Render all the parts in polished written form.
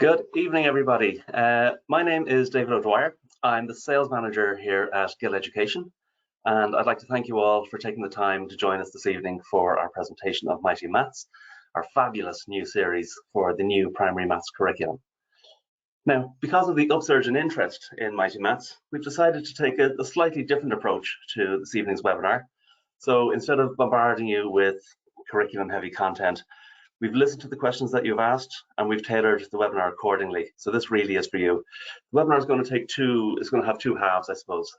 Good evening, everybody. My name is David O'Dwyer. I'm the sales manager here at Gill Education, and I'd like to thank you all for taking the time to join us this evening for our presentation of Mighty Maths, our fabulous new series for the new primary maths curriculum. Now, because of the upsurge in interest in Mighty Maths, we've decided to take a slightly different approach to this evening's webinar. So instead of bombarding you with curriculum-heavy content, we've listened to the questions that you've asked and we've tailored the webinar accordingly. So this really is for you. The webinar is going to have two halves, I suppose.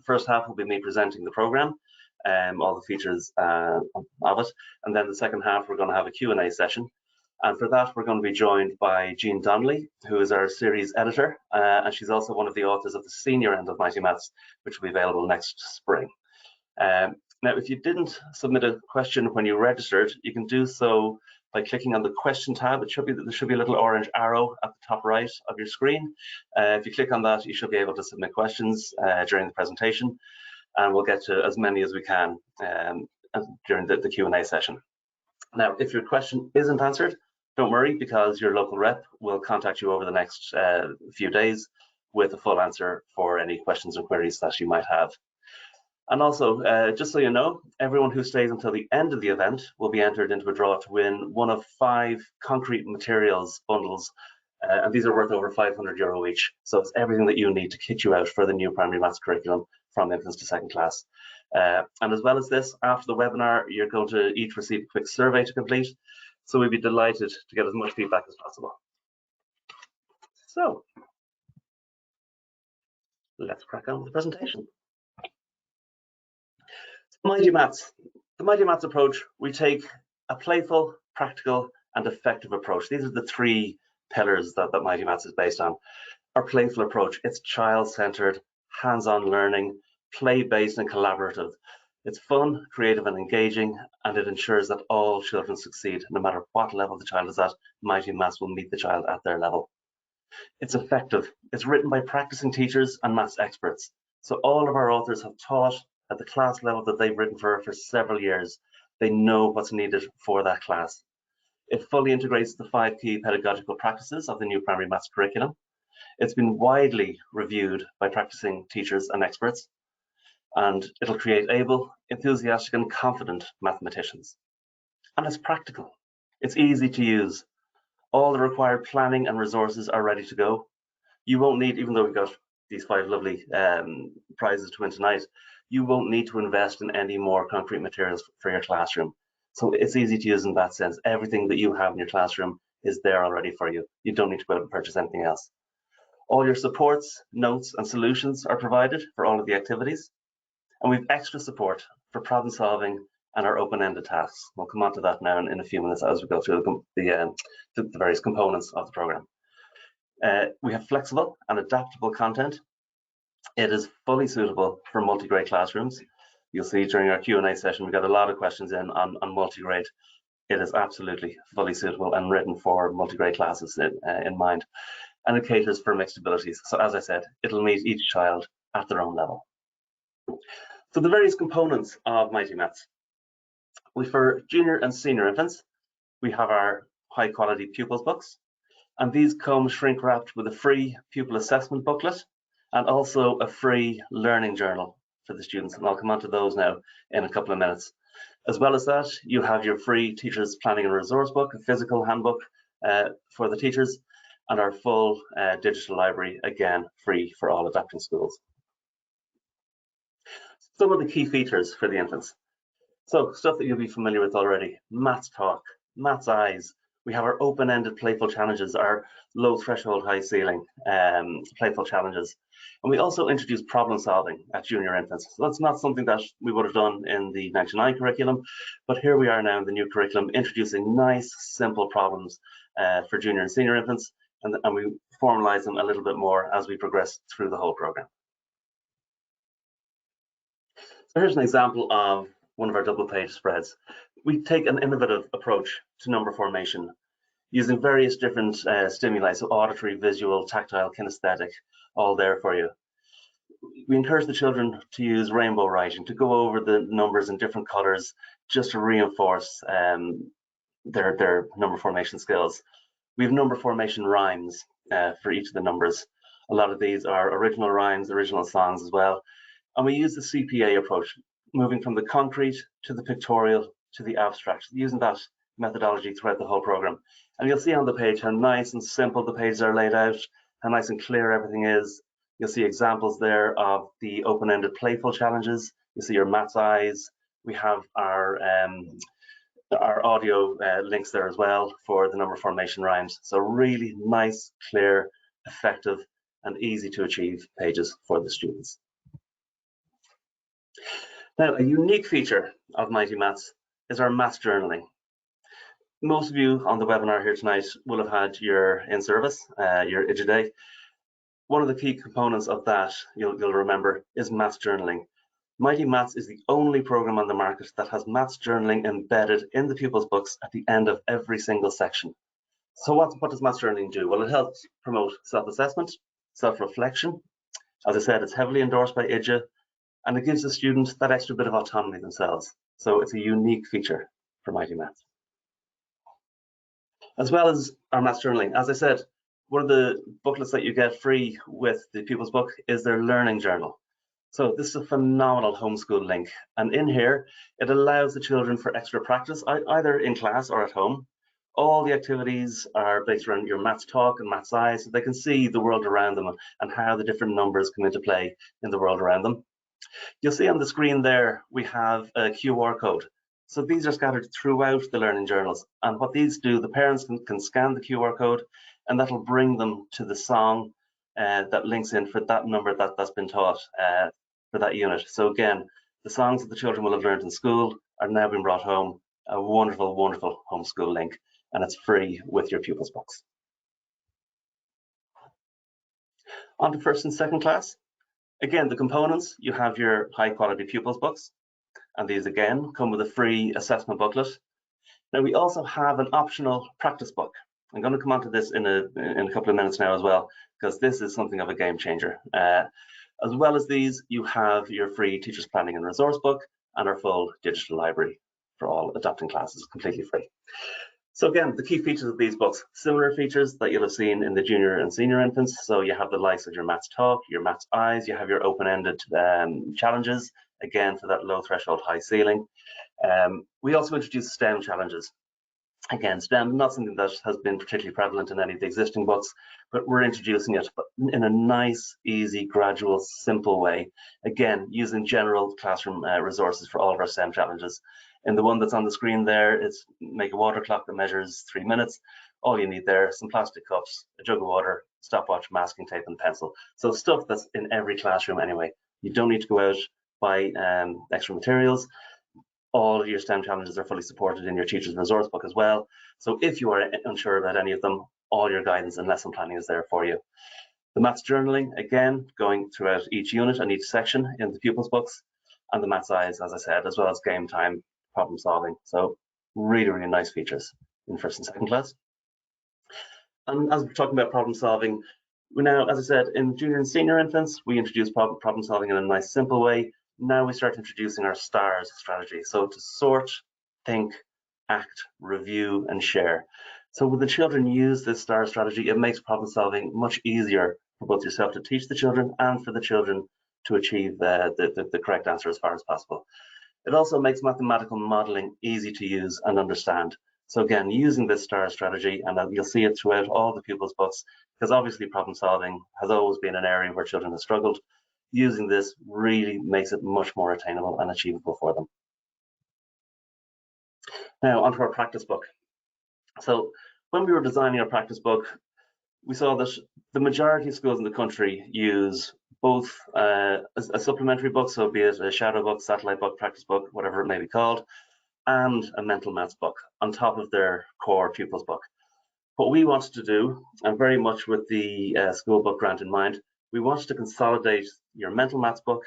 First half will be me presenting the program, all the features of it. And then the second half, we're going to have a Q&A session. And for that, we're going to be joined by Jean Donnelly, who is our series editor. And she's also one of the authors of the senior end of Mighty Maths, which will be available next spring. Now, if you didn't submit a question when you registered, you can do so by clicking on the question tab. There should be a little orange arrow at the top right of your screen. If you click on that, you should be able to submit questions during the presentation, and we'll get to as many as we can during the Q&A session. Now, if your question isn't answered, don't worry, because your local rep will contact you over the next few days with a full answer for any questions and queries that you might have. And also, just so you know, everyone who stays until the end of the event will be entered into a draw to win one of 5 concrete materials bundles, and these are worth over €500 each. So it's everything that you need to kit you out for the new primary maths curriculum from infants to second class. And as well as this, after the webinar, you're going to each receive a quick survey to complete. So we'd be delighted to get as much feedback as possible. So let's crack on with the presentation. Mighty Maths. The Mighty Maths approach, we take a playful, practical, and effective approach. These are the 3 pillars that Mighty Maths is based on. Our playful approach, it's child-centered, hands-on learning, play-based and collaborative. It's fun, creative, and engaging, and it ensures that all children succeed. No matter what level the child is at, Mighty Maths will meet the child at their level. It's effective. It's written by practicing teachers and maths experts. So all of our authors have taught at the class level that they've written for several years. They know what's needed for that class. It fully integrates the 5 key pedagogical practices of the new primary maths curriculum. It's been widely reviewed by practicing teachers and experts, and it'll create able, enthusiastic, and confident mathematicians. And it's practical. It's easy to use. All the required planning and resources are ready to go. You won't need, even though we've got these 5 lovely prizes to win tonight, you won't need to invest in any more concrete materials for your classroom. So it's easy to use in that sense. Everything that you have in your classroom is there already for you. You don't need to go out and purchase anything else. All your supports, notes, and solutions are provided for all of the activities. And we've extra support for problem solving and our open-ended tasks. We'll come on to that now in a few minutes as we go through the various components of the program. We have flexible and adaptable content. It is fully suitable for multigrade classrooms. You'll see during our Q&A session, we got a lot of questions in on multigrade. It is absolutely fully suitable and written for multigrade classes in mind. And it caters for mixed abilities. So as I said, it'll meet each child at their own level. So the various components of Mighty Maths. For junior and senior infants, we have our high quality Pupils books. And these come shrink wrapped with a free pupil assessment booklet and also a free learning journal for the students. And I'll come on to those now in a couple of minutes. As well as that, you have your free teachers planning and resource book, a physical handbook for the teachers, and our full digital library, again, free for all adapting schools. Some of the key features for the infants. So stuff that you'll be familiar with already: Maths Talk, Maths Eyes. We have our open-ended playful challenges, our low threshold, high ceiling playful challenges. And we also introduce problem solving at junior infants. So that's not something that we would have done in the 99 curriculum, but here we are now in the new curriculum introducing nice, simple problems for junior and senior infants, and we formalize them a little bit more as we progress through the whole program. So here's an example of one of our double page spreads. We take an innovative approach to number formation using various different stimuli, so auditory, visual, tactile, kinesthetic, all there for you. We encourage the children to use rainbow writing, to go over the numbers in different colors, just to reinforce their number formation skills. We have number formation rhymes for each of the numbers. A lot of these are original rhymes, original songs as well. And we use the CPA approach, moving from the concrete to the pictorial to the abstract, using that methodology throughout the whole program. And you'll see on the page how nice and simple the pages are laid out, how nice and clear everything is. You'll see examples there of the open-ended playful challenges. You see your maths eyes. We have our audio links there as well for the number formation rhymes. So really nice, clear, effective, and easy to achieve pages for the students. Now, a unique feature of Mighty Maths is our maths journaling. Most of you on the webinar here tonight will have had your in-service, your IGA. One of the key components of that, you'll remember, is maths journaling. Mighty Maths is the only program on the market that has maths journaling embedded in the Pupils Books at the end of every single section. So what does maths journaling do? Well, it helps promote self-assessment, self-reflection. As I said, it's heavily endorsed by IGA, and it gives the student that extra bit of autonomy themselves. So it's a unique feature for Mighty Maths. As well as our maths journaling, as I said, one of the booklets that you get free with the Pupils book is their learning journal. So this is a phenomenal homeschool link. And in here, it allows the children for extra practice, either in class or at home. All the activities are based around your maths talk and maths eyes, so they can see the world around them and how the different numbers come into play in the world around them. You'll see on the screen there, we have a QR code. So these are scattered throughout the learning journals. And what these do, the parents can scan the QR code, and that'll bring them to the song that links in for that number that's been taught for that unit. So again, the songs that the children will have learned in school are now being brought home. A wonderful, wonderful homeschool link, and it's free with your Pupils Books. On to first and second class. Again, the components, you have your high quality Pupils Books, and these again come with a free assessment booklet. Now we also have an optional practice book. I'm going to come on to this in a couple of minutes now as well, because this is something of a game changer. As well as these, you have your free teachers planning and resource book and our full digital library for all adapting classes, completely free. So again, the key features of these books, similar features that you'll have seen in the junior and senior infants. So you have the likes of your maths talk, your maths eyes, you have your open-ended challenges, again for that low threshold, high ceiling. We also introduced STEM challenges. Again, STEM, not something that has been particularly prevalent in any of the existing books, but we're introducing it in a nice, easy, gradual, simple way. Again, using general classroom resources for all of our STEM challenges. And the one that's on the screen there is make a water clock that measures 3 minutes. All you need there, some plastic cups, a jug of water, stopwatch, masking tape, and pencil. So stuff that's in every classroom anyway. You don't need to go out, buy extra materials. All of your STEM challenges are fully supported in your teacher's resource book as well. So if you are unsure about any of them, all your guidance and lesson planning is there for you. The maths journaling, again, going throughout each unit and each section in the Pupils Books, and the maths eyes, as I said, as well as game time, problem solving. So really, really nice features in first and second class. And as we're talking about problem solving, we now, as I said, in junior and senior infants, we introduce problem solving in a nice, simple way. Now we start introducing our STARS strategy. So to sort, think, act, review, and share. So when the children use this STARS strategy, it makes problem solving much easier for both yourself to teach the children and for the children to achieve the correct answer as far as possible. It also makes mathematical modeling easy to use and understand. So again, using this STARS strategy, and you'll see it throughout all the Pupils Books, because obviously problem solving has always been an area where children have struggled. Using this really makes it much more attainable and achievable for them. Now onto our practice book. So when we were designing our practice book, we saw that the majority of schools in the country use both a supplementary book, so be it a shadow book, satellite book, practice book, whatever it may be called, and a mental maths book on top of their core Pupils book. What we wanted to do, and very much with the school book grant in mind, we wanted to consolidate your mental maths book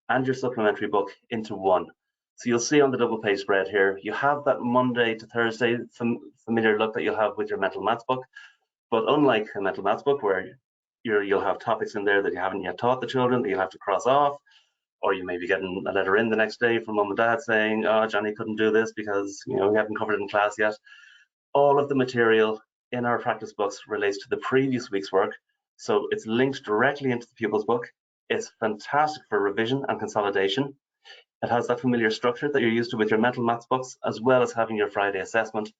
and your supplementary book into one. So you'll see on the double page spread here, you have that Monday to Thursday familiar look that you'll have with your mental maths book. But unlike a mental maths book where you'll have topics in there that you haven't yet taught the children that you'll have to cross off, or you may be getting a letter in the next day from mum and dad saying, oh, Johnny couldn't do this because we haven't covered it in class yet. All of the material in our practice books relates to the previous week's work, so it's linked directly into the Pupils book. It's fantastic for revision and consolidation. It has that familiar structure that you're used to with your mental maths books, as well as having your Friday assessment.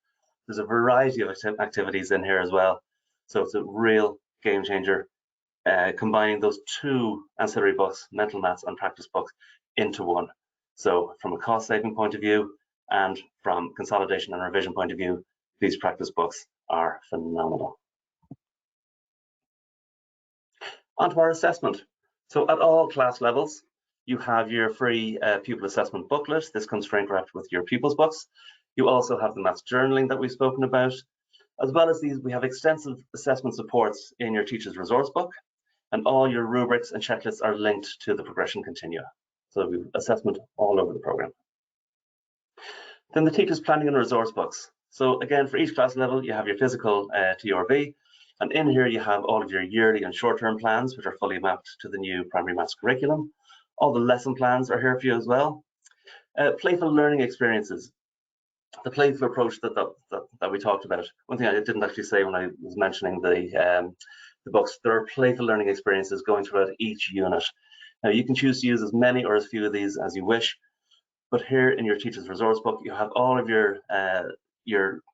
There's a variety of activities in here as well, so it's a real game changer, combining those two ancillary books, mental maths and practice books, into one. So from a cost saving point of view and from consolidation and revision point of view, these practice books are phenomenal. Onto our assessment. So at all class levels, you have your free pupil assessment booklet. This comes frame wrapped with your Pupils books. You also have the maths journaling that we've spoken about. As well as these, we have extensive assessment supports in your teacher's resource book, and all your rubrics and checklists are linked to the progression continua. So we have assessment all over the program. Then the teacher's planning and resource books. So again, for each class level, you have your physical TRB, and in here you have all of your yearly and short-term plans, which are fully mapped to the new primary maths curriculum. All the lesson plans are here for you as well. Playful learning experiences. The playful approach that we talked about. One thing I didn't actually say when I was mentioning the books, there are playful learning experiences going throughout each unit. Now you can choose to use as many or as few of these as you wish, but here in your teacher's resource book, you have all of your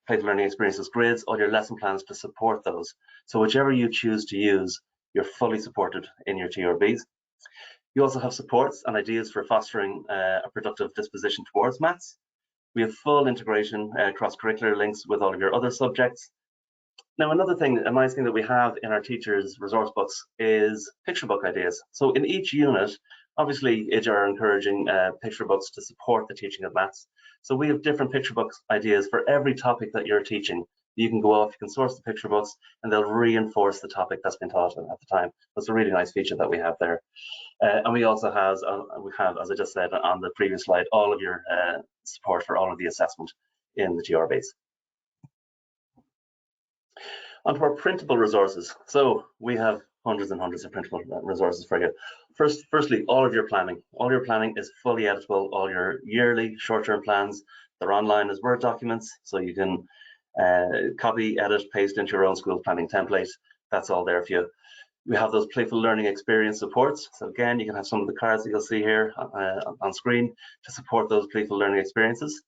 playful learning experiences grids, all your lesson plans to support those. So whichever you choose to use, you're fully supported in your TRBs. You also have supports and ideas for fostering a productive disposition towards maths. We have full integration, cross-curricular links with all of your other subjects. Now, another thing, a nice thing that we have in our teachers' resource books is picture book ideas. So in each unit, obviously, IJ are encouraging picture books to support the teaching of maths. So we have different picture books ideas for every topic that you're teaching. You can go off, you can source the picture books, and they'll reinforce the topic that's been taught at the time. That's a really nice feature that we have there. And we also have, as I just said on the previous slide, all of your support for all of the assessment in the TRBs. Onto our printable resources. So we have hundreds and hundreds of printable resources for you. Firstly, all of your planning. All your planning is fully editable. All your yearly short-term plans, they're online as Word documents, so you can copy, edit, paste into your own school planning template. That's all there for you. We have those playful learning experience supports. So again, you can have some of the cards that you'll see here on screen to support those playful learning experiences.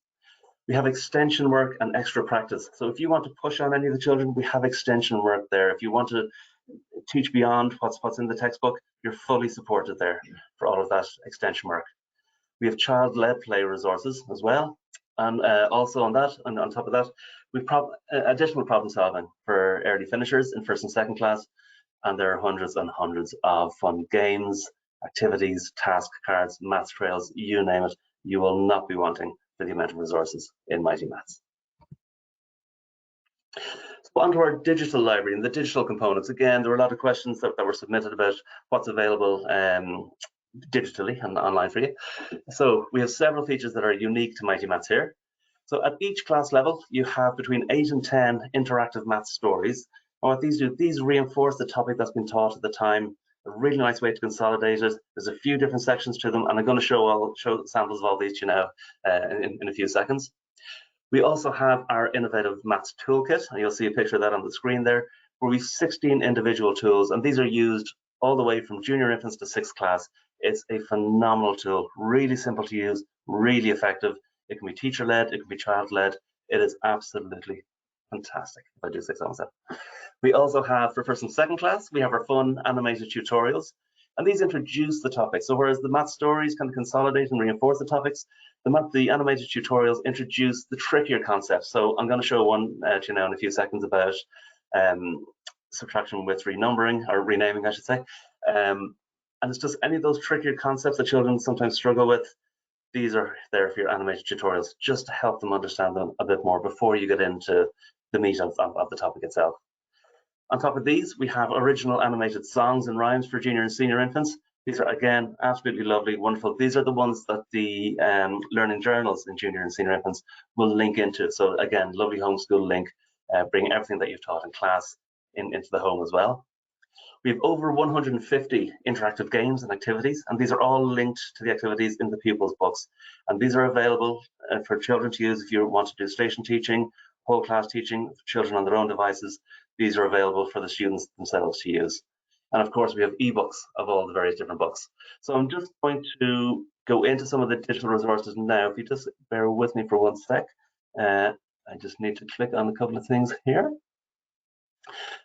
We have extension work and extra practice. So if you want to push on any of the children, we have extension work there. If you want to teach beyond what's in the textbook, you're fully supported there for all of that extension work. We have child-led play resources as well. And also on that, and on top of that, we've additional problem solving for early finishers in first and second class. And there are hundreds and hundreds of fun games, activities, task cards, maths trails, you name it. You will not be wanting for the amount of resources in Mighty Maths. So onto our digital library and the digital components. Again, there were a lot of questions that were submitted about what's available digitally and online for you. So we have several features that are unique to Mighty Maths here. So at each class level, you have between 8 and 10 interactive maths stories. And what these do, these reinforce the topic that's been taught at the time. A really nice way to consolidate it. There's a few different sections to them, and I'm going to show samples of all these to you now in a few seconds. We also have our innovative maths toolkit, and you'll see a picture of that on the screen there, where we've 16 individual tools, and these are used all the way from junior infants to 6th class. It's a phenomenal tool, really simple to use, really effective. It can be teacher-led, it can be child-led. It is absolutely fantastic, if I do say so myself. We also have, for first and second class, we have our fun animated tutorials, and these introduce the topic. So whereas the math stories kind of consolidate and reinforce the topics, the animated tutorials introduce the trickier concepts. So I'm going to show one to you now in a few seconds about subtraction with renumbering, or renaming, I should say. And it's just any of those trickier concepts that children sometimes struggle with. These are there for your animated tutorials, just to help them understand them a bit more before you get into the meat of the topic itself. On top of these, we have original animated songs and rhymes for junior and senior infants. These are, again, absolutely lovely, wonderful. These are the ones that the learning journals in junior and senior infants will link into. So again, lovely homeschool link, bring everything that you've taught in class into the home as well. We have over 150 interactive games and activities, and these are all linked to the activities in the Pupils books. And these are available for children to use if you want to do station teaching, whole class teaching, children on their own devices. These are available for the students themselves to use. And of course, we have ebooks of all the various different books. So I'm just going to go into some of the digital resources now. If you just bear with me for 1 sec, I just need to click on a couple of things here.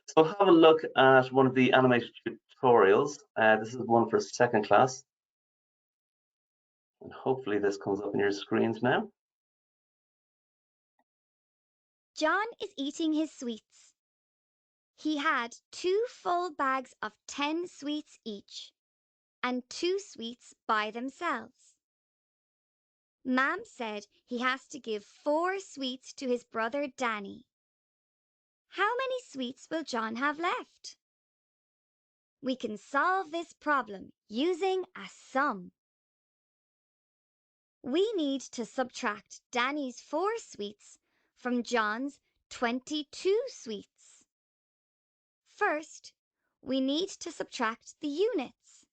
So have a look at one of the animated tutorials. This is one for second class. And hopefully this comes up on your screens now. John is eating his sweets. He had 2 full bags of 10 sweets each, and 2 sweets by themselves. Mam said he has to give 4 sweets to his brother Danny. How many sweets will John have left? We can solve this problem using a sum. We need to subtract Danny's 4 sweets from John's 22 sweets. First, we need to subtract the units.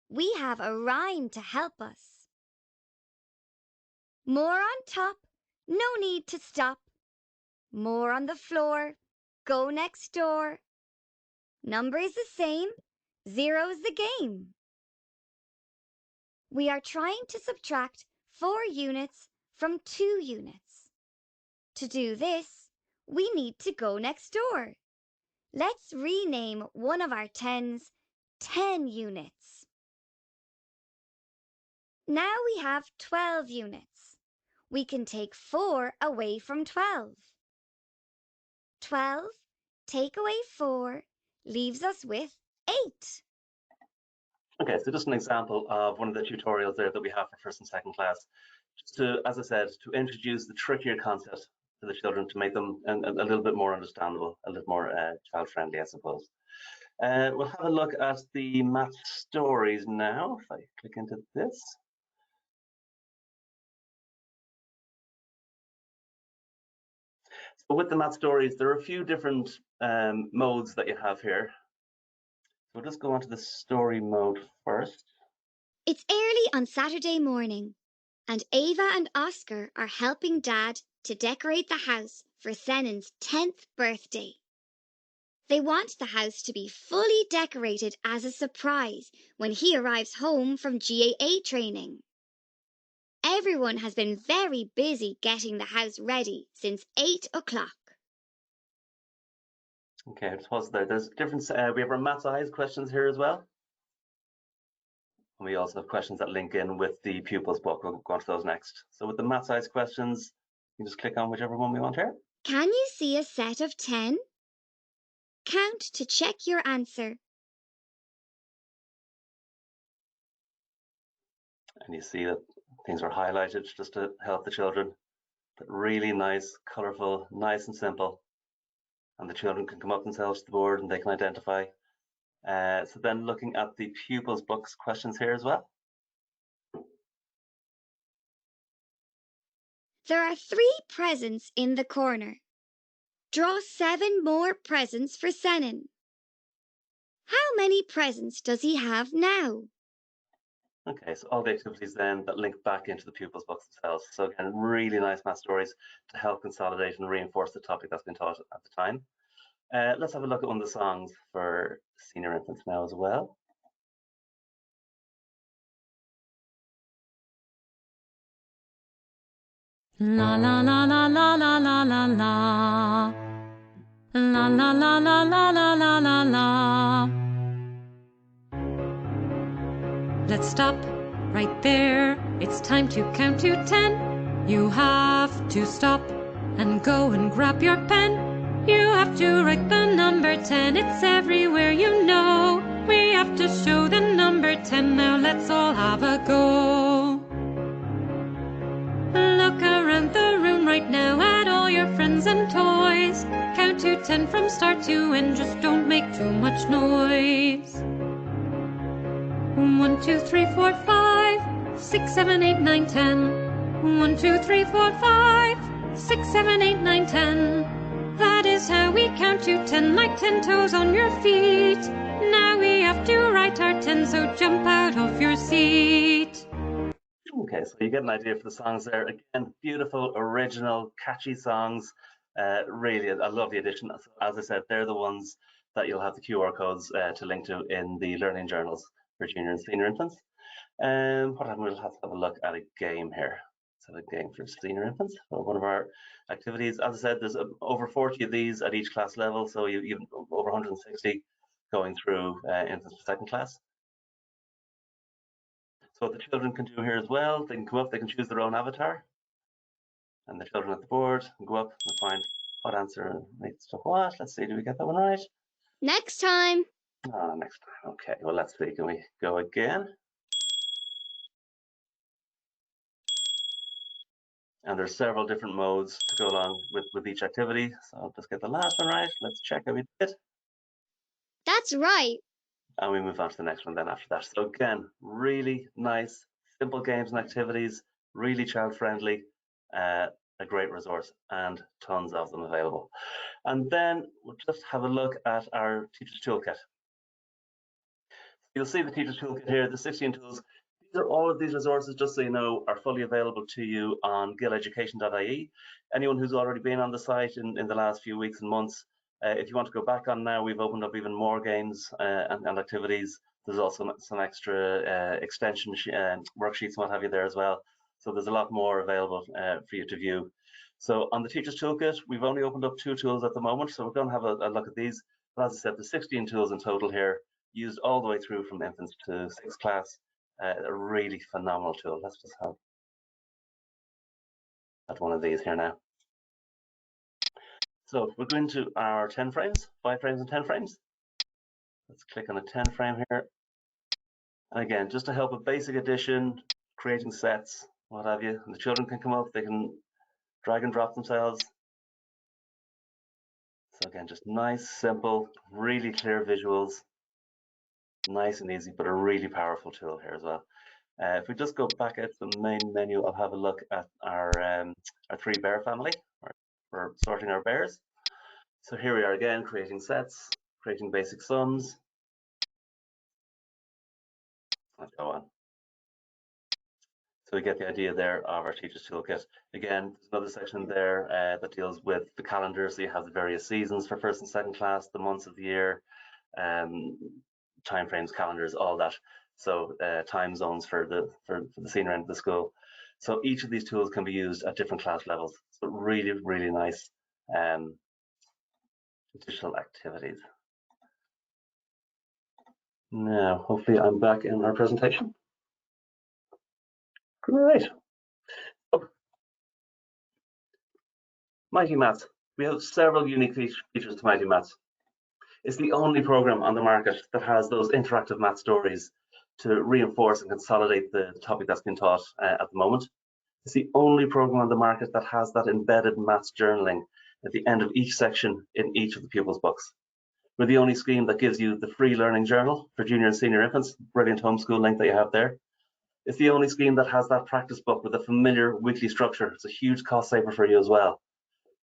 We have a rhyme to help us. More on top, no need to stop. More on the floor, go next door. Number is the same, zero's the game. We are trying to subtract 4 units from 2 units. To do this, we need to go next door. Let's rename one of our 10s 10 units. Now we have 12 units. We can take 4 away from 12. 12 take away 4 leaves us with 8. Okay, so just an example of one of the tutorials there that we have for first and second class. Just to, as I said, to introduce the trickier concept to the children, to make them a little bit more understandable, a little more child-friendly, I suppose. We'll have a look at the math stories now. If I click into this. So with the math stories, there are a few different modes that you have here. So we'll just go on to the story mode first. It's early on Saturday morning, and Ava and Oscar are helping Dad to decorate the house for Senan's 10th birthday. They want the house to be fully decorated as a surprise when he arrives home from GAA training. Everyone has been very busy getting the house ready since 8 o'clock. Okay, I suppose there's different, we have our math eyes questions here as well. And we also have questions that link in with the Pupils book. We'll go on to those next. So with the math size questions, you can just click on whichever one we want here. Can you see a set of 10? Count to check your answer. And you see that things are highlighted just to help the children. But really nice, colorful, nice and simple. And the children can come up themselves to the board and they can identify. So then looking at the Pupils Books questions here as well. There are 3 presents in the corner. Draw 7 more presents for Senan. How many presents does he have now? Okay, so all the activities then that link back into the Pupils Books themselves. So again, really nice math stories to help consolidate and reinforce the topic that's been taught at the time. Let's have a look at one of the songs for senior infants now as well. La la la la la la la la la. La la la la la la la la la. Let's stop right there. It's time to count to 10. You have to stop and go and grab your pen. You have to write the number 10. It's everywhere, you know. We have to show the number 10. Now let's all have a go. Look around the room right now at all your friends and toys. Count to 10 from start to end. Just don't make too much noise. 1, 2, 3, 4, 5, 6, 7, 8, 9, 10. 1, 2, 3, 4, 5, 6, 7, 8, 9, 10. That is how we count to 10, like 10 toes on your feet. Now we have to write our 10, so jump out of your seat. Okay, so you get an idea for the songs there. Again, beautiful, original, catchy songs Really a lovely addition. As I said, they're the ones that you'll have the QR codes to link to in the learning journals for junior and senior infants. We'll have to have a look at a game here. So a game for senior infants, one of our activities. As I said, there's over 40 of these at each class level, so you've over 160 going through infants to second class. So what the children can do here as well, they can come up, they can choose their own avatar, and the children at the board can go up and find what answer makes stuff what. Let's see, do we get that one right? Next time. Oh, next time. Okay, well, let's see, can we go again? And there's several different modes to go along with each activity. So I'll just get the last one right. Let's check how we did. That's right. And we move on to the next one then after that. So again, really nice, simple games and activities, really child friendly, a great resource, and tons of them available. And then we'll just have a look at our Teacher's Toolkit. You'll see the Teacher's Toolkit here, the 16 tools. These are all of these resources, just so you know, are fully available to you on gileducation.ie. Anyone who's already been on the site in the last few weeks and months, if you want to go back on now, we've opened up even more games and activities. There's also some extra extension worksheets and what have you there as well. So there's a lot more available for you to view. So on the Teacher's Toolkit, we've only opened up 2 tools at the moment, so we're going to have a look at these. But as I said, there's 16 tools in total here, used all the way through from infants to 6th class. A really phenomenal tool. Let's just have one of these here now. So we're going to our 10 frames, 5 frames and 10 frames. Let's click on a 10 frame here. And again, just to help with basic addition, creating sets, what have you. And the children can come up, they can drag and drop themselves. So again, just nice, simple, really clear visuals. Nice and easy, but a really powerful tool here as well. If we just go back out to the main menu, I'll have a look at our 3 bear family. We're sorting our bears. So here we are again, creating sets, creating basic sums. Let's go on. So we get the idea there of our Teacher's Toolkit. Again, there's another section there that deals with the calendar. So you have the various seasons for 1st and 2nd class, the months of the year, timeframes, calendars, all that. So time zones for the senior end of the school. So each of these tools can be used at different class levels. So really, really nice digital activities. Now, hopefully I'm back in our presentation. Great. Oh. Mighty Maths. We have several unique features to Mighty Maths. It's the only program on the market that has those interactive math stories to reinforce and consolidate the topic that's been taught at the moment. It's the only program on the market that has that embedded maths journaling at the end of each section in each of the Pupils books. We're the only scheme that gives you the free learning journal for junior and senior infants, brilliant homeschool link that you have there. It's the only scheme that has that practice book with a familiar weekly structure. It's a huge cost saver for you as well.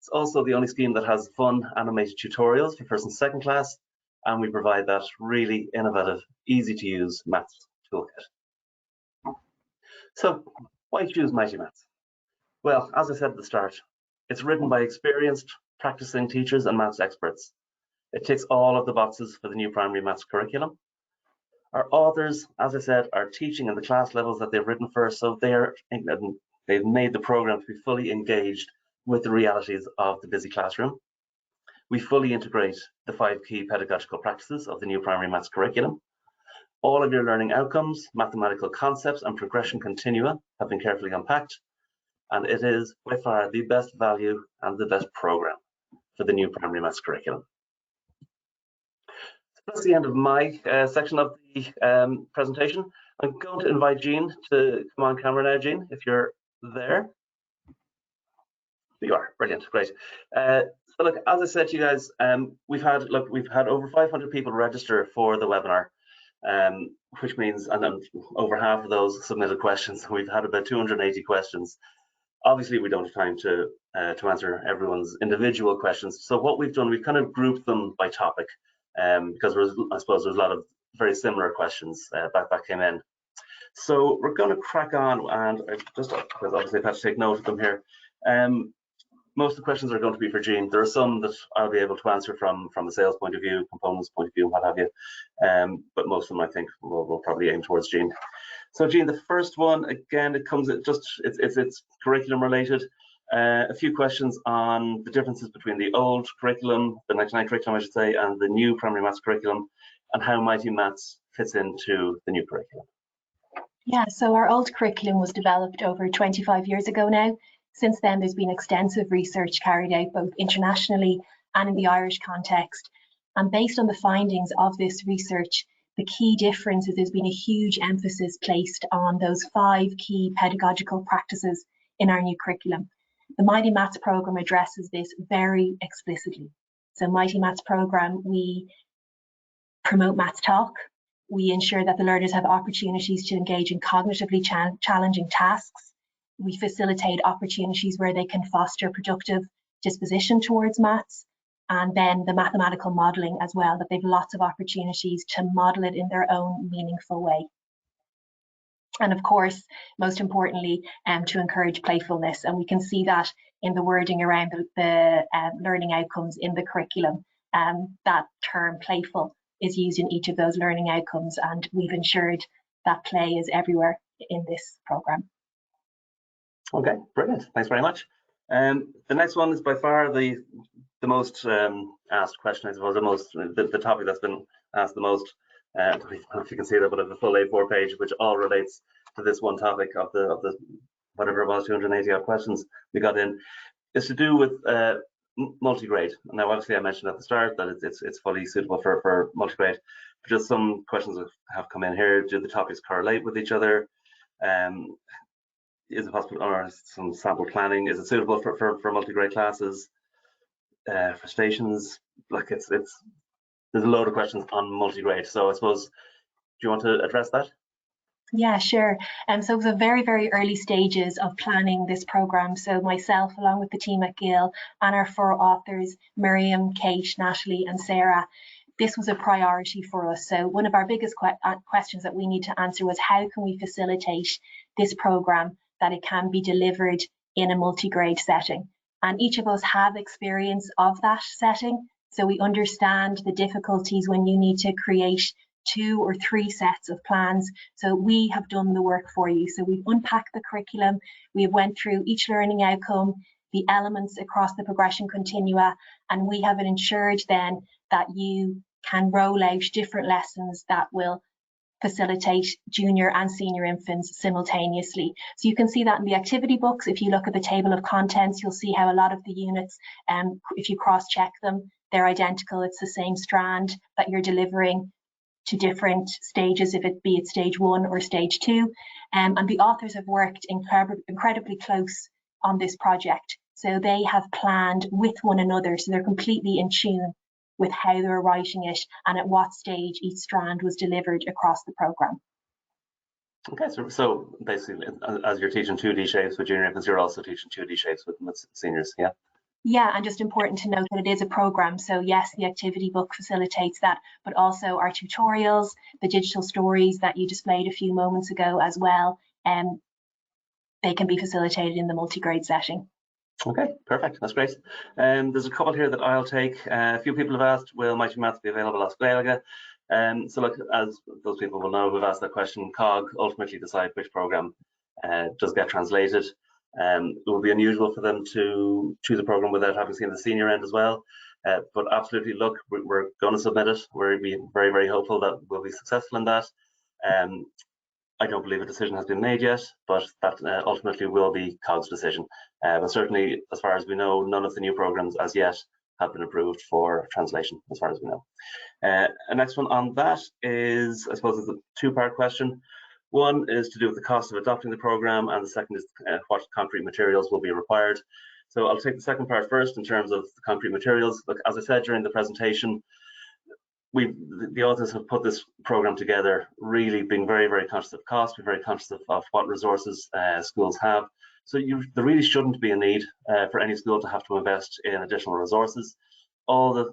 It's also the only scheme that has fun animated tutorials for 1st and 2nd class, and we provide that really innovative, easy to use maths toolkit. So why choose Mighty Maths? Well, as I said at the start, it's written by experienced practicing teachers and maths experts. It ticks all of the boxes for the new primary maths curriculum. Our authors, as I said, are teaching in the class levels that they've written for, so they've made the program to be fully engaged with the realities of the busy classroom. We fully integrate the 5 key pedagogical practices of the new primary maths curriculum. All of your learning outcomes, mathematical concepts and progression continua have been carefully unpacked, and it is by far the best value and the best program for the new primary maths curriculum. That's the end of my section of the presentation. I'm going to invite Jean to come on camera now, Jean, if you're there. You are, brilliant, great. So look, as I said to you guys, we've had over 500 people register for the webinar, which means, and over half of those submitted questions. We've had about 280 questions. Obviously, we don't have time to answer everyone's individual questions. So what we've done, we've kind of grouped them by topic, because I suppose there's a lot of very similar questions that came in. So we're going to crack on, and I just, because obviously I've had to take note of them here. most of the questions are going to be for Jean. There are some that I'll be able to answer from a sales point of view, components point of view, what have you. But most of them, I think, will probably aim towards Jean. So Jean, the first one, again, it's curriculum related. A few questions on the differences between the old curriculum, the 99 curriculum, I should say, and the new primary maths curriculum, and how Mighty Maths fits into the new curriculum. Yeah, so our old curriculum was developed over 25 years ago now. Since then, there's been extensive research carried out both internationally and in the Irish context. And based on the findings of this research, the key difference is there's been a huge emphasis placed on those 5 key pedagogical practices in our new curriculum. The Mighty Maths programme addresses this very explicitly. So Mighty Maths programme, we promote maths talk. We ensure that the learners have opportunities to engage in cognitively challenging tasks. We facilitate opportunities where they can foster productive disposition towards maths. And then the mathematical modelling as well, that they've lots of opportunities to model it in their own meaningful way. And of course, most importantly, to encourage playfulness. And we can see that in the wording around the learning outcomes in the curriculum. That term playful is used in each of those learning outcomes, and we've ensured that play is everywhere in this programme. Okay, brilliant. Thanks very much. The next one is by far the most asked question, I suppose, the topic that's been asked the most. I don't know if you can see that, but of the full A4 page, which all relates to this one topic of the whatever it was, 280 odd questions we got in, is to do with multigrade. Now, obviously, I mentioned at the start that it's fully suitable for multigrade. But just some questions have come in here. Do the topics correlate with each other? Is it possible, or some sample planning? Is it suitable for multigrade classes? For stations, like there's a load of questions on multigrade. So I suppose, do you want to address that? Yeah, sure. So it was the very, very early stages of planning this programme. So myself, along with the team at Gill, and our 4 authors, Miriam, Kate, Natalie and Sarah, this was a priority for us. So one of our biggest questions that we need to answer was, how can we facilitate this programme that it can be delivered in a multigrade setting? And each of us have experience of that setting. So we understand the difficulties when you need to create 2 or 3 sets of plans. So we have done the work for you. So we've unpacked the curriculum, we went through each learning outcome, the elements across the progression continua, and we have ensured then that you can roll out different lessons that will facilitate junior and senior infants simultaneously. So you can see that in the activity books. If you look at the table of contents, you'll see how a lot of the units, if you cross-check them, they're identical. It's the same strand that you're delivering to different stages, if it be at stage 1 or stage 2. And the authors have worked incredibly close on this project. So they have planned with one another, so they're completely in tune with how they're writing it and at what stage each strand was delivered across the programme. Okay, so basically, as you're teaching 2D shapes with junior infants, you're also teaching 2D shapes with seniors, yeah? Yeah, and just important to note that it is a programme. So yes, the activity book facilitates that, but also our tutorials, the digital stories that you displayed a few moments ago as well, they can be facilitated in the multigrade setting. Okay, perfect. That's great. There's a couple here that I'll take. A few people have asked, will Mighty Maths be available as Gaeilge? So look, as those people will know who've asked that question, COG ultimately decide which programme does get translated. It will be unusual for them to choose a programme without having seen the senior end as well. But absolutely, look, we're going to submit it. We're very, very hopeful that we'll be successful in that. I don't believe a decision has been made yet, but that ultimately will be COG's decision. But certainly, as far as we know, none of the new programmes as yet have been approved for translation, as far as we know. The next one on that is, I suppose, it's a 2-part question. One is to do with the cost of adopting the programme, and the second is what concrete materials will be required. So I'll take the second part first in terms of the concrete materials. Look, as I said during the presentation, the authors have put this programme together really being very, very conscious of cost, being very conscious of what resources schools have. So there really shouldn't be a need for any school to have to invest in additional resources. All the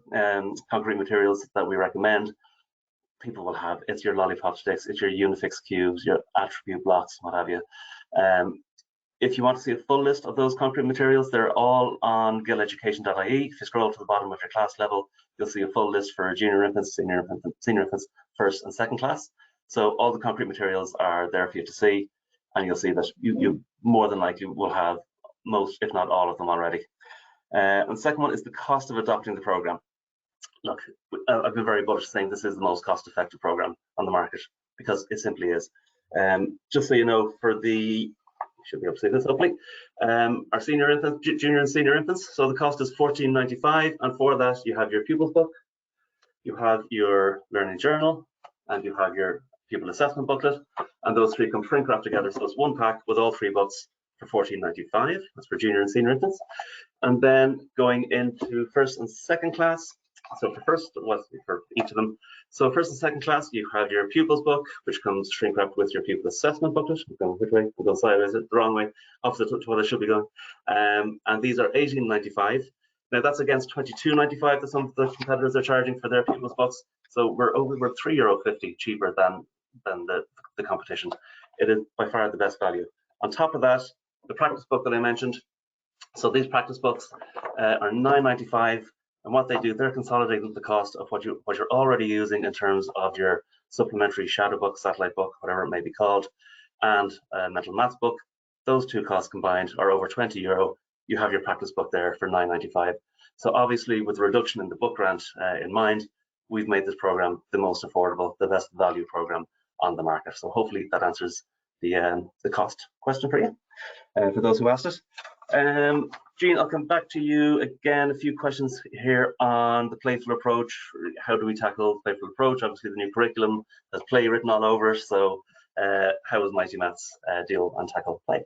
concrete materials that we recommend, people will have. It's your lollipop sticks, it's your Unifix cubes, your attribute blocks, what have you. If you want to see a full list of those concrete materials, they're all on gileducation.ie. If you scroll to the bottom of your class level, you'll see a full list for junior infants, senior infants, first and second class. So all the concrete materials are there for you to see, and you'll see that you more than likely will have most, if not all of them already. And the second one is the cost of adopting the program. Look, I've been very bullish saying this is the most cost-effective program on the market, because it simply is. Just so you know, for the, should be able to see this hopefully, our senior infants, junior and senior infants, so the cost is $14.95, and for that you have your Pupils book, you have your learning journal, and you have your pupil assessment booklet, and those three come shrink wrapped together, so it's one pack with all three books for $14.95. That's for junior and senior infants. And then going into first and second class, so for each of them, so first and second class, you have your Pupils book, which comes shrink wrapped with your pupil assessment booklet. I'm going which way? I'm going sideways, the wrong way, opposite to what I should be going. And these are $18.95. Now that's against $22.95 that some of the competitors are charging for their Pupils books. So we're €3.50 cheaper than the competition. It is by far the best value. On top of that, the practice book that I mentioned. So these practice books are $9.95. And what they do, they're consolidating the cost of what you're already using in terms of your supplementary shadow book, satellite book, whatever it may be called, and mental maths book. Those two costs combined are over €20. You have your practice book there for $9.95. So obviously, with the reduction in the book grant in mind, we've made this program the most affordable, the best value program on the market. So hopefully that answers the cost question for you, for those who asked it. Jean, I'll come back to you again. A few questions here on the playful approach. How do we tackle playful approach? Obviously, the new curriculum has play written all over it. So how does Mighty Maths deal and tackle play?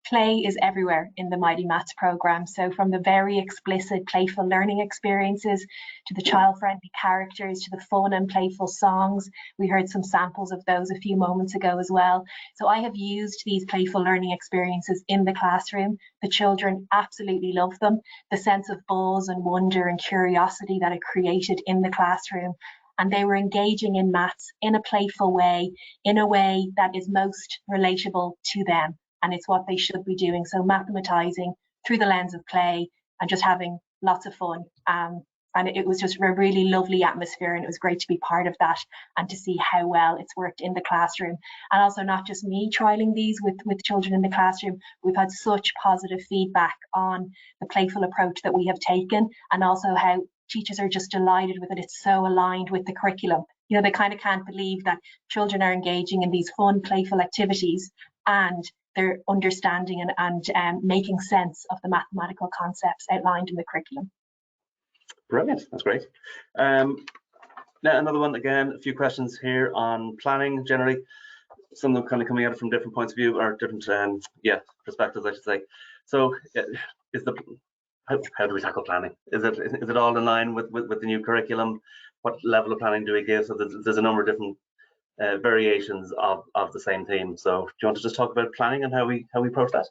Play is everywhere in the Mighty Maths program. So from the very explicit playful learning experiences to the child-friendly characters to the fun and playful songs. We heard some samples of those a few moments ago as well. So I have used these playful learning experiences in the classroom. The children absolutely love them. The sense of buzz and wonder and curiosity that it created in the classroom. And they were engaging in maths in a playful way, in a way that is most relatable to them. And it's what they should be doing. So mathematizing through the lens of play and just having lots of fun. And it was just a really lovely atmosphere, and it was great to be part of that and to see how well it's worked in the classroom. And also not just me trialing these with children in the classroom, we've had such positive feedback on the playful approach that we have taken, and also how teachers are just delighted with it. It's so aligned with the curriculum. You know, they kind of can't believe that children are engaging in these fun, playful activities and they're understanding and making sense of the mathematical concepts outlined in the curriculum. Brilliant, that's great. Now another one, again, a few questions here on planning generally. Some of them kind of coming at it from different points of view, or different perspectives, I should say. So how do we tackle planning? Is it all in line with the new curriculum? What level of planning do we give? So there's a number of different variations of the same theme. So do you want to just talk about planning and how we approach that?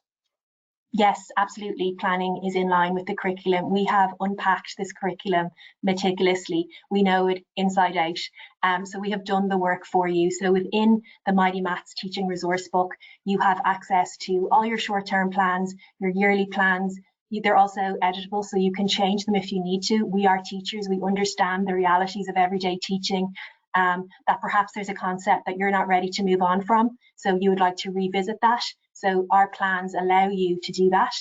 Yes, absolutely. Planning is in line with the curriculum. We have unpacked this curriculum meticulously. We know it inside out. So we have done the work for you. So within the Mighty Maths Teaching Resource Book, you have access to all your short-term plans, your yearly plans. They're also editable, so you can change them if you need to. We are teachers. We understand the realities of everyday teaching. That perhaps there's a concept that you're not ready to move on from, so you would like to revisit that. So our plans allow you to do that.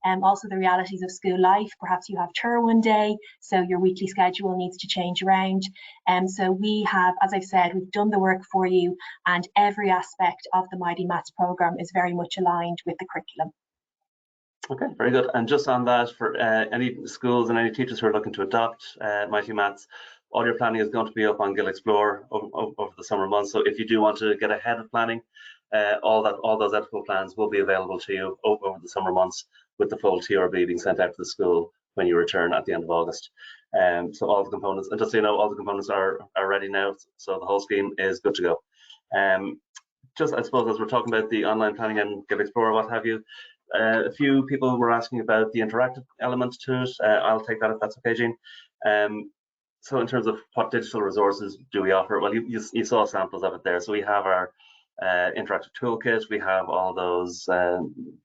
Also the realities of school life. Perhaps you have tour one day, so your weekly schedule needs to change around. So we have, as I've said, we've done the work for you, and every aspect of the Mighty Maths program is very much aligned with the curriculum. Okay, very good. And just on that, for any schools and any teachers who are looking to adopt Mighty Maths, all your planning is going to be up on Gill Explore over the summer months. So if you do want to get ahead of planning, all those editable plans will be available to you over the summer months, with the full TRB being sent out to the school when you return at the end of August. So all the components, and just so you know, all the components are ready now, so the whole scheme is good to go. Just, I suppose, as we're talking about the online planning and Gill Explore, what have you, a few people were asking about the interactive element to it. I'll take that if that's okay, Jean. So in terms of what digital resources do we offer? Well, you saw samples of it there. So we have our interactive toolkit. We have all those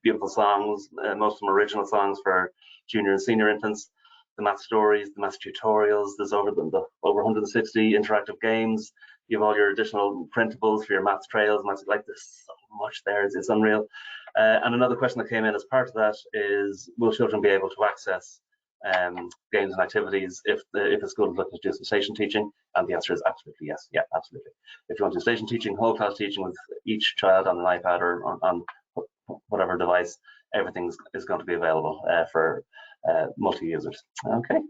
beautiful songs, most of them original songs for junior and senior infants. The math stories, the math tutorials. There's over 160 interactive games. You have all your additional printables for your math trails. Like there's so much there. It's unreal. And another question that came in as part of that is, will children be able to access games and activities if a school is looking to do some station teaching? And the answer is absolutely yes. Yeah, absolutely. If you want to do station teaching, whole class teaching with each child on an iPad or on whatever device, everything is going to be available for multi-users. Okay,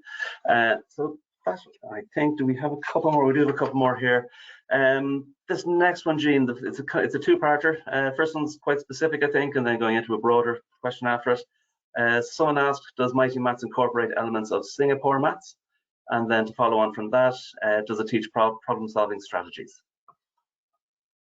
so I think, do we have a couple more? We do have a couple more here. This next one, Jean, it's a two-parter. First one's quite specific, I think, and then going into a broader question after it. Someone asked, does Mighty Maths incorporate elements of Singapore maths? And then to follow on from that, does it teach problem-solving strategies?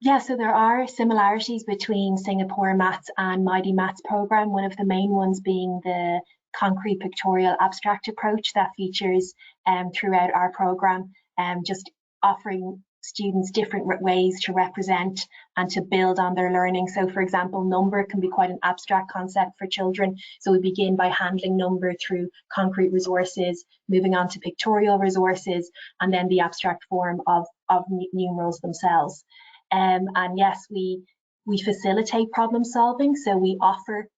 Yeah, so there are similarities between Singapore Maths and Mighty Maths program. One of the main ones being the concrete pictorial abstract approach that features throughout our program, just offering students different ways to represent and to build on their learning. So for example, number can be quite an abstract concept for children. So we begin by handling number through concrete resources, moving on to pictorial resources, and then the abstract form of numerals themselves. And yes, we facilitate problem solving. So we offer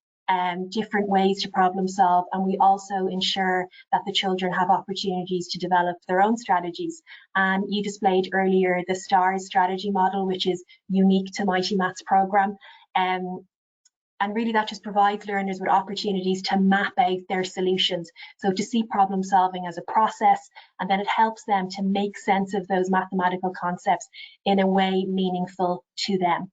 different ways to problem solve, and we also ensure that the children have opportunities to develop their own strategies. And you displayed earlier the STARS strategy model, which is unique to Mighty Maths program. And really that just provides learners with opportunities to map out their solutions. So to see problem solving as a process, and then it helps them to make sense of those mathematical concepts in a way meaningful to them.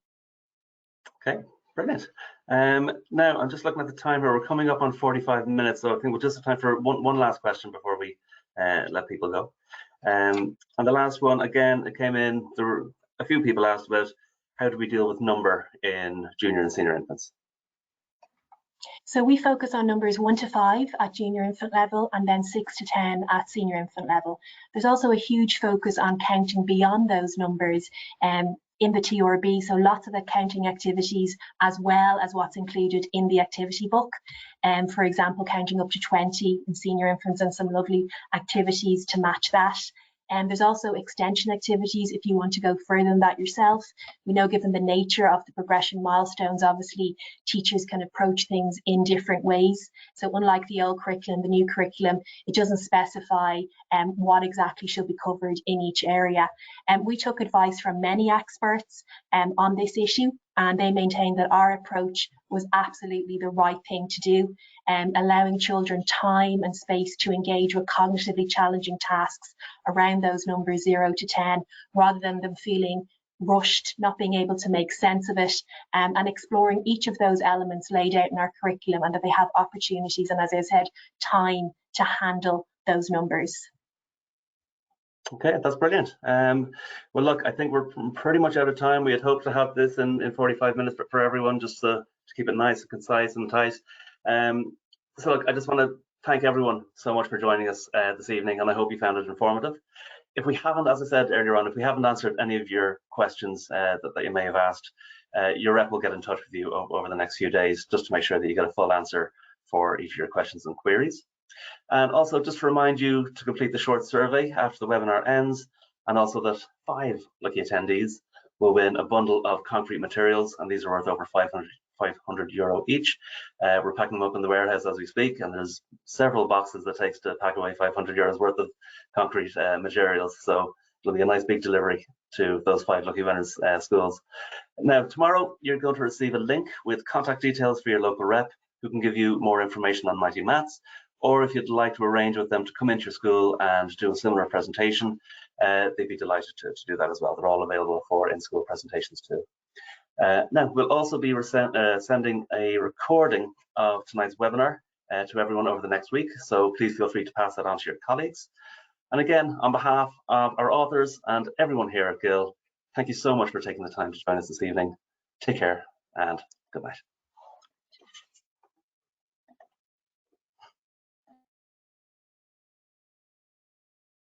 Okay, brilliant. Now I'm just looking at the time here. We're coming up on 45 minutes, so I think we'll just have time for one last question before we let people go. And the last one, again, it came in, there were a few people asked about how do we deal with number in junior and senior infants? So we focus on numbers 1 to 5 at junior infant level, and then 6 to 10 at senior infant level. There's also a huge focus on counting beyond those numbers in the TRB, so lots of the counting activities as well as what's included in the activity book. For example, counting up to 20 in senior infants and some lovely activities to match that. And there's also extension activities if you want to go further than that yourself. We know, given the nature of the progression milestones, obviously teachers can approach things in different ways. So unlike the old curriculum, the new curriculum, it doesn't specify what exactly should be covered in each area. And we took advice from many experts on this issue, and they maintained that our approach was absolutely the right thing to do, allowing children time and space to engage with cognitively challenging tasks around those numbers 0 to 10, rather than them feeling rushed, not being able to make sense of it, and exploring each of those elements laid out in our curriculum, and that they have opportunities and, as I said, time to handle those numbers. Okay, that's brilliant. Well, look, I think we're pretty much out of time. We had hoped to have this in 45 minutes for everyone, just to keep it nice and concise and tight. So look, I just want to thank everyone so much for joining us this evening, and I hope you found it informative. If we haven't, as I said earlier on, if we haven't answered any of your questions that you may have asked, your rep will get in touch with you over the next few days, just to make sure that you get a full answer for each of your questions and queries. And also just to remind you to complete the short survey after the webinar ends, and also that 5 lucky attendees will win a bundle of concrete materials, and these are worth over €500 each. We're packing them up in the warehouse as we speak, and there's several boxes that it takes to pack away €500 worth of concrete materials, so it'll be a nice big delivery to those 5 lucky winners' schools. Now, tomorrow you're going to receive a link with contact details for your local rep, who can give you more information on Mighty Maths, or if you'd like to arrange with them to come into your school and do a similar presentation, they'd be delighted to do that as well. They're all available for in-school presentations too. Now, we'll also be sending a recording of tonight's webinar to everyone over the next week, so please feel free to pass that on to your colleagues. And again, on behalf of our authors and everyone here at GIL, thank you so much for taking the time to join us this evening. Take care and good night.